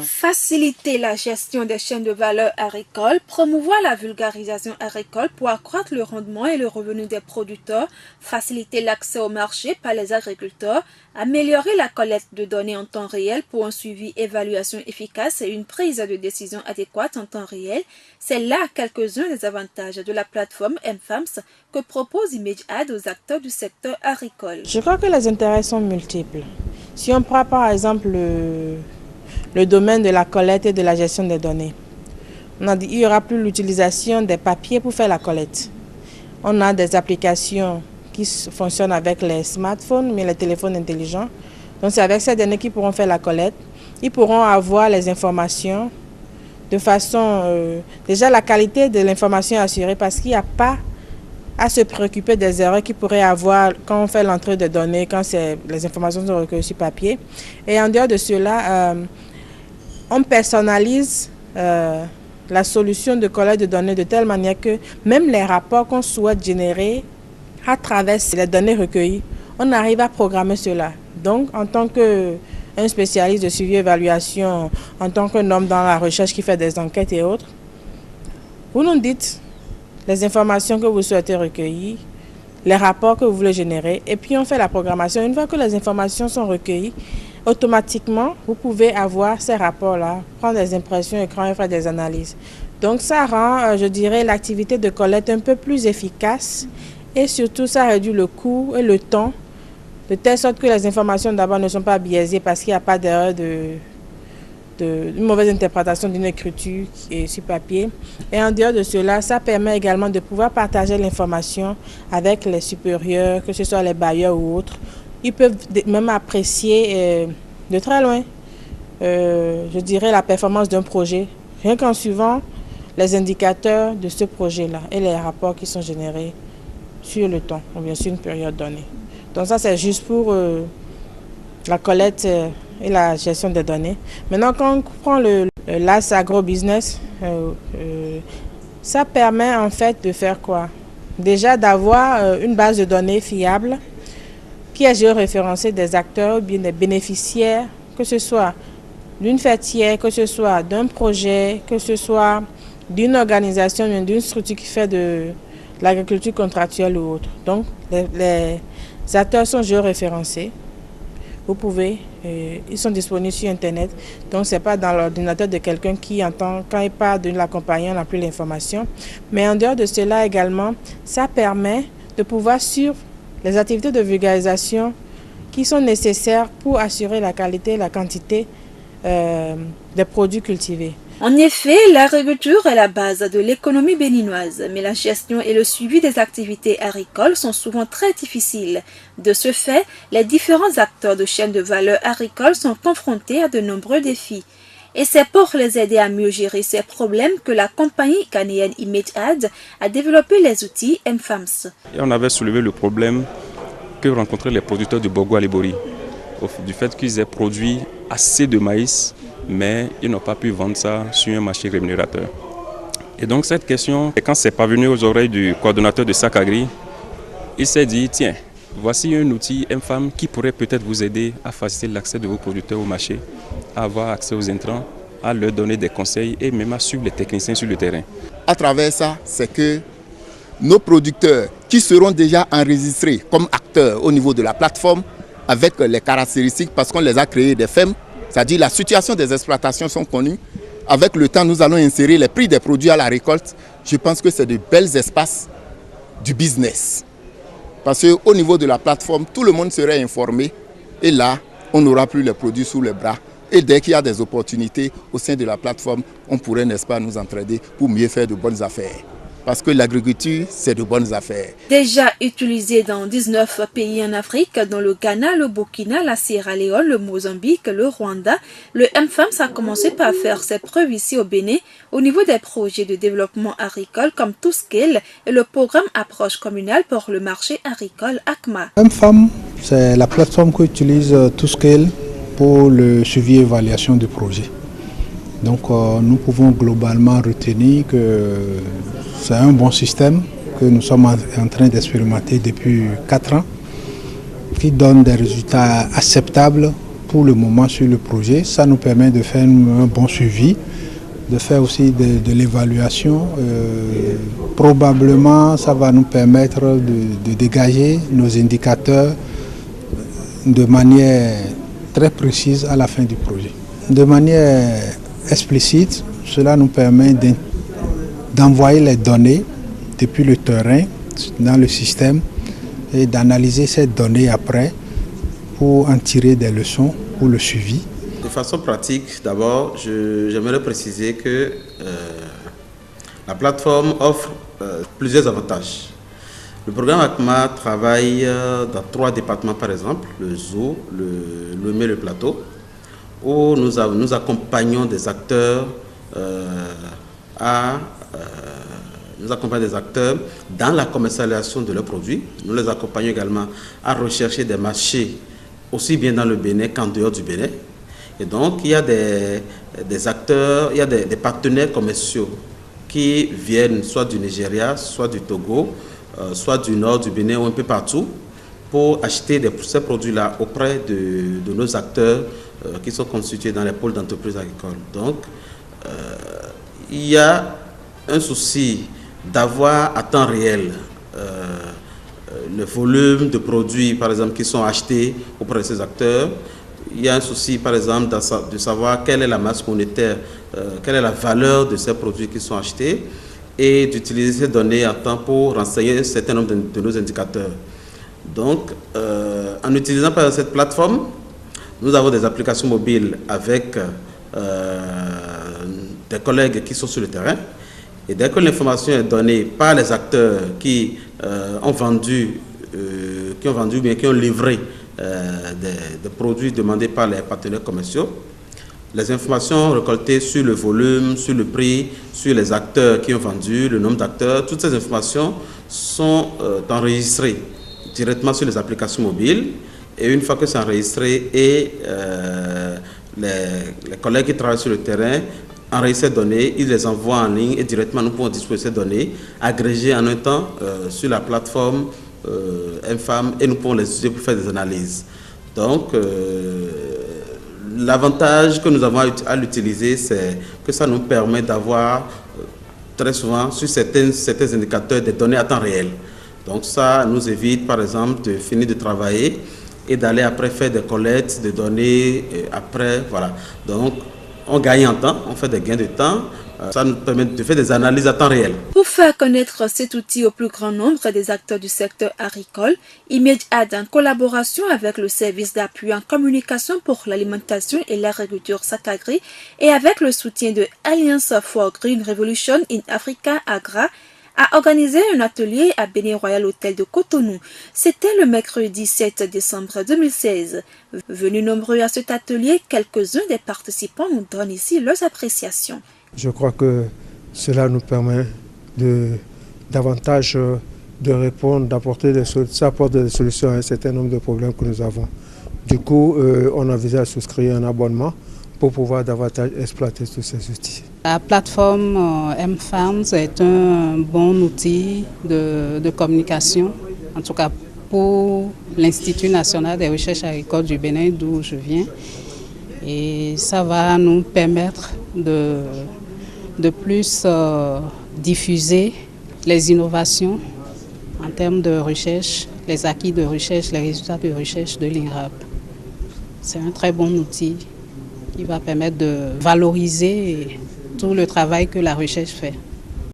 Faciliter la gestion des chaînes de valeur agricoles, promouvoir la vulgarisation agricole pour accroître le rendement et le revenu des producteurs, faciliter l'accès au marché par les agriculteurs, améliorer la collecte de données en temps réel pour un suivi, évaluation efficace et une prise de décision adéquate en temps réel, c'est là quelques-uns des avantages de la plateforme MFAMS que propose ImageAd aux acteurs du secteur agricole. Je crois que les intérêts sont multiples. Si on prend par exemple le domaine de la collecte et de la gestion des données, on a dit qu'il n'y aura plus l'utilisation des papiers pour faire la collecte. On a des applications qui fonctionnent avec les smartphones, mais les téléphones intelligents. Donc c'est avec ces données qu'ils pourront faire la collecte. Ils pourront avoir les informations de façon... déjà la qualité de l'information est assurée parce qu'il n'y a pas à se préoccuper des erreurs qu'il pourrait avoir quand on fait l'entrée de données, quand les informations sont recueillies sur papier. Et en dehors de cela, on personnalise la solution de collecte de données de telle manière que même les rapports qu'on souhaite générer à travers les données recueillies, on arrive à programmer cela. Donc, en tant qu'un spécialiste de suivi et évaluation, en tant qu'un homme dans la recherche qui fait des enquêtes et autres, vous nous dites les informations que vous souhaitez recueillir, les rapports que vous voulez générer, et puis on fait la programmation. Une fois que les informations sont recueillies, automatiquement, vous pouvez avoir ces rapports-là, prendre des impressions écran et faire des analyses. Donc ça rend, je dirais, l'activité de collecte un peu plus efficace et surtout ça réduit le coût et le temps, de telle sorte que les informations d'abord ne sont pas biaisées parce qu'il n'y a pas d'erreur une mauvaise interprétation d'une écriture qui est sur papier. Et en dehors de cela, ça permet également de pouvoir partager l'information avec les supérieurs, que ce soit les bailleurs ou autres. Ils peuvent même apprécier de très loin, je dirais, la performance d'un projet, rien qu'en suivant les indicateurs de ce projet-là et les rapports qui sont générés sur le temps, ou bien sur une période donnée. Donc ça, c'est juste pour la collecte et la gestion des données. Maintenant, quand on prend l'AS Agrobusiness, ça permet en fait de faire quoi? Déjà d'avoir une base de données fiable qui est géoréférencée des acteurs ou bien des bénéficiaires, que ce soit d'une fêtière, que ce soit d'un projet, que ce soit d'une organisation, d'une structure qui fait de l'agriculture contractuelle ou autre. Donc, les acteurs sont géoréférencés. Vous pouvez, ils sont disponibles sur Internet, donc ce n'est pas dans l'ordinateur de quelqu'un qui entend, quand il parle de l'accompagnant, on n'a plus l'information. Mais en dehors de cela également, ça permet de pouvoir suivre les activités de vulgarisation qui sont nécessaires pour assurer la qualité et la quantité des produits cultivés. En effet, l'agriculture est la base de l'économie béninoise, mais la gestion et le suivi des activités agricoles sont souvent très difficiles. De ce fait, les différents acteurs de chaînes de valeur agricole sont confrontés à de nombreux défis. Et c'est pour les aider à mieux gérer ces problèmes que la compagnie ghanéenne ImageAd a développé les outils MFAMS. Et on avait soulevé le problème que rencontraient les producteurs du Bogo Alibori, du fait qu'ils aient produit assez de maïs, mais ils n'ont pas pu vendre ça sur un marché rémunérateur. Et donc cette question, quand c'est parvenu aux oreilles du coordonnateur de Sacagri, il s'est dit, tiens, voici un outil MFAM qui pourrait peut-être vous aider à faciliter l'accès de vos producteurs au marché, à avoir accès aux intrants, à leur donner des conseils et même à suivre les techniciens sur le terrain. À travers ça, c'est que nos producteurs qui seront déjà enregistrés comme acteurs au niveau de la plateforme avec les caractéristiques, parce qu'on les a créés des FEM, c'est-à-dire la situation des exploitations sont connues. Avec le temps, nous allons insérer les prix des produits à la récolte. Je pense que c'est de belles espaces du business. Parce qu'au niveau de la plateforme, tout le monde serait informé. Et là, on n'aura plus les produits sous les bras. Et dès qu'il y a des opportunités au sein de la plateforme, on pourrait, n'est-ce pas, nous entraider pour mieux faire de bonnes affaires. Parce que l'agriculture, c'est de bonnes affaires. Déjà utilisé dans 19 pays en Afrique, dont le Ghana, le Burkina, la Sierra Leone, le Mozambique, le Rwanda, le MFAMS a commencé par faire ses preuves ici au Bénin au niveau des projets de développement agricole comme ToScale et le programme Approche communale pour le marché agricole ACMA. MFAM, c'est la plateforme qu'utilise ToScale pour le suivi et évaluation du projet. Donc nous pouvons globalement retenir que c'est un bon système que nous sommes en train d'expérimenter depuis 4 ans, qui donne des résultats acceptables pour le moment sur le projet. Ça nous permet de faire un bon suivi, de faire aussi de l'évaluation. Probablement, ça va nous permettre de dégager nos indicateurs de manière très précise à la fin du projet. De manière explicite, cela nous permet d'envoyer les données depuis le terrain dans le système et d'analyser ces données après pour en tirer des leçons pour le suivi. De façon pratique, d'abord, j'aimerais préciser que la plateforme offre plusieurs avantages. Le programme ACMA travaille dans 3 départements, par exemple, le Zoo, le Lomé et le Plateau, où nous accompagnons des acteurs dans la commercialisation de leurs produits. Nous les accompagnons également à rechercher des marchés aussi bien dans le Bénin qu'en dehors du Bénin. Et donc, il y a des acteurs, il y a des partenaires commerciaux qui viennent soit du Nigeria, soit du Togo, soit du nord du Bénin ou un peu partout pour acheter ces produits-là auprès de nos acteurs qui sont constitués dans les pôles d'entreprises agricoles. Donc, il y a un souci d'avoir à temps réel le volume de produits, par exemple, qui sont achetés auprès de ces acteurs. Il y a un souci, par exemple, de savoir quelle est la masse monétaire, quelle est la valeur de ces produits qui sont achetés et d'utiliser ces données à temps pour renseigner un certain nombre de nos indicateurs. Donc, en utilisant par exemple cette plateforme, nous avons des applications mobiles avec des collègues qui sont sur le terrain. Et dès que l'information est donnée par les acteurs qui ont vendu ou bien qui ont livré des produits demandés par les partenaires commerciaux, les informations récoltées sur le volume, sur le prix, sur les acteurs qui ont vendu, le nombre d'acteurs, toutes ces informations sont enregistrées directement sur les applications mobiles. Et une fois que c'est enregistré, les collègues qui travaillent sur le terrain enregistrent ces données, ils les envoient en ligne et directement nous pouvons disposer ces données agrégées en un temps sur la plateforme Infam et nous pouvons les utiliser pour faire des analyses. Donc, l'avantage que nous avons à l'utiliser, c'est que ça nous permet d'avoir très souvent sur certains indicateurs des données à temps réel. Donc ça nous évite par exemple de finir de travailler et d'aller après faire des collectes de données après, voilà. Donc on gagne en temps, on fait des gains de temps. Ça nous permet de faire des analyses à temps réel. Pour faire connaître cet outil au plus grand nombre des acteurs du secteur agricole, Image Ad, en collaboration avec le service d'appui en communication pour l'alimentation et l'agriculture SACAGRI et avec le soutien de Alliance for Green Revolution in Africa AGRA, a organisé un atelier à Bénin Royal Hôtel de Cotonou. C'était le mercredi 7 décembre 2016. Venus nombreux à cet atelier, quelques-uns des participants nous donnent ici leurs appréciations. Je crois que cela nous permet davantage de répondre, d'apporter des solutions à un certain nombre de problèmes que nous avons. Du coup, on envisage de souscrire un abonnement pour pouvoir davantage exploiter tous ces outils. La plateforme M-Farms est un bon outil de communication, en tout cas pour l'Institut national des recherches agricoles du Bénin, d'où je viens. Et ça va nous permettre de plus diffuser les innovations en termes de recherche, les acquis de recherche, les résultats de recherche de l'INRAP. C'est un très bon outil qui va permettre de valoriser tout le travail que la recherche fait.